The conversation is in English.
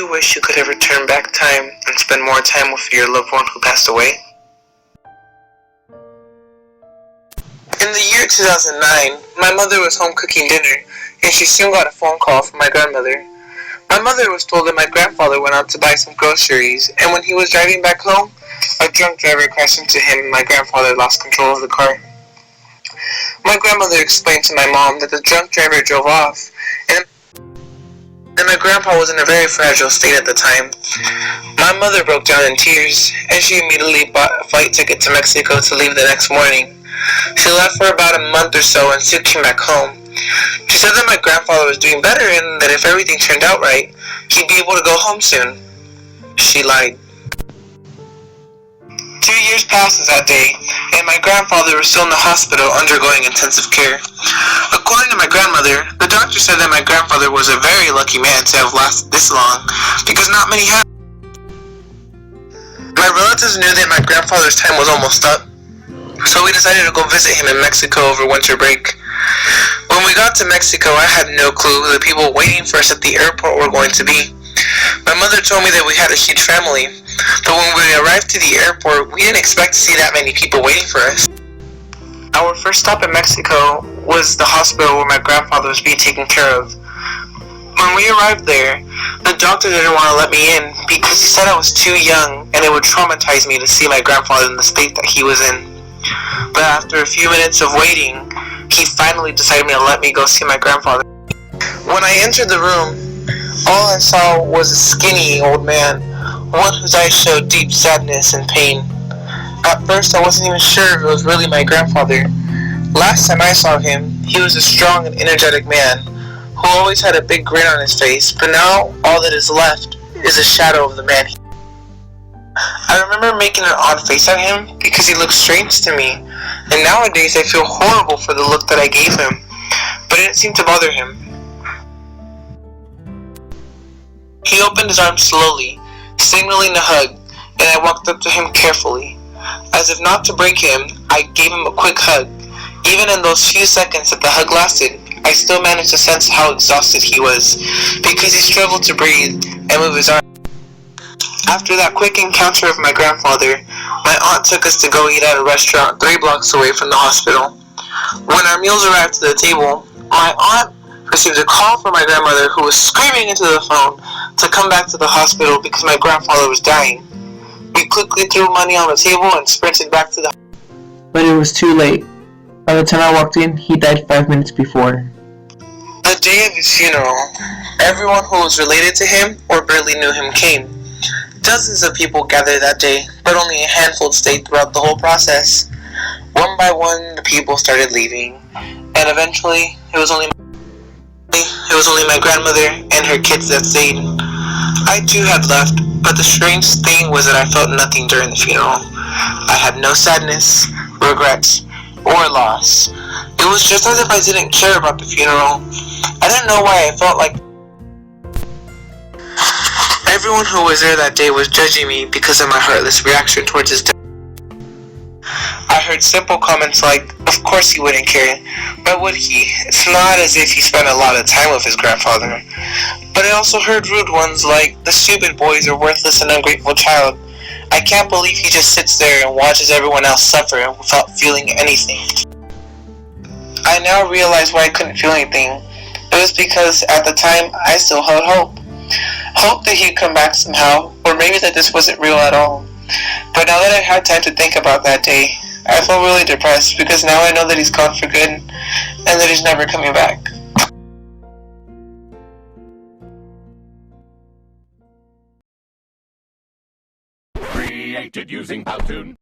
you wish you could ever turn back time and spend more time with your loved one who passed away? In the year 2009, my mother was home cooking dinner, and she soon got a phone call from my grandmother. My mother was told that my grandfather went out to buy some groceries, and when he was driving back home, a drunk driver crashed into him and my grandfather lost control of the car. My grandmother explained to my mom that the drunk driver drove off, and my grandpa was in a very fragile state at the time. My mother broke down in tears, and she immediately bought a flight ticket to Mexico to leave the next morning. She left for about a month or so and soon came back home. She said that my grandfather was doing better and that if everything turned out right, he'd be able to go home soon. She lied. 2 years passed that day, and my grandfather was still in the hospital undergoing intensive care. According to my grandmother, the doctor said that my grandfather was a very lucky man to have lasted this long, because not many have. My relatives knew that my grandfather's time was almost up, so we decided to go visit him in Mexico over winter break. When we got to Mexico, I had no clue who the people waiting for us at the airport were going to be. My mother told me that we had a huge family, but when we arrived to the airport, we didn't expect to see that many people waiting for us. Our first stop in Mexico was the hospital where my grandfather was being taken care of. When we arrived there, the doctor didn't want to let me in because he said I was too young and it would traumatize me to see my grandfather in the state that he was in. But after a few minutes of waiting, he finally decided to let me go see my grandfather. When I entered the room, all I saw was a skinny old man, one whose eyes showed deep sadness and pain. At first, I wasn't even sure if it was really my grandfather. Last time I saw him, he was a strong and energetic man, who always had a big grin on his face, but now all that is left is a shadow of the man. I remember making an odd face at him because he looked strange to me, and nowadays I feel horrible for the look that I gave him, but it didn't seem to bother him. He opened his arms slowly, signaling a hug, and I walked up to him carefully. As if not to break him, I gave him a quick hug. Even in those few seconds that the hug lasted, I still managed to sense how exhausted he was, because he struggled to breathe and move his arms. After that quick encounter with my grandfather, my aunt took us to go eat at a restaurant 3 blocks away from the hospital. When our meals arrived to the table, my aunt received a call from my grandmother, who was screaming into the phone to come back to the hospital because my grandfather was dying. We quickly threw money on the table and sprinted back to the hospital. But it was too late. By the time I walked in, he died 5 minutes before. The day of his funeral, everyone who was related to him or barely knew him came. Dozens of people gathered that day, but only a handful stayed throughout the whole process. One by one, the people started leaving, and eventually, it was only my grandmother and her kids that stayed. I too had left, but the strange thing was that I felt nothing during the funeral. I had no sadness, regrets, or loss. It was just as if I didn't care about the funeral. I didn't know why I felt like. Everyone who was there that day was judging me because of my heartless reaction towards his death. I heard simple comments like, of course he wouldn't care. Why would he? It's not as if he spent a lot of time with his grandfather. But I also heard rude ones like, the stupid boy is a worthless and ungrateful child. I can't believe he just sits there and watches everyone else suffer without feeling anything. I now realize why I couldn't feel anything. It was because at the time I still held hope. Hope that he'd come back somehow, or maybe that this wasn't real at all. But now that I've had time to think about that day, I feel really depressed because now I know that he's gone for good and that he's never coming back. Created using PowToon.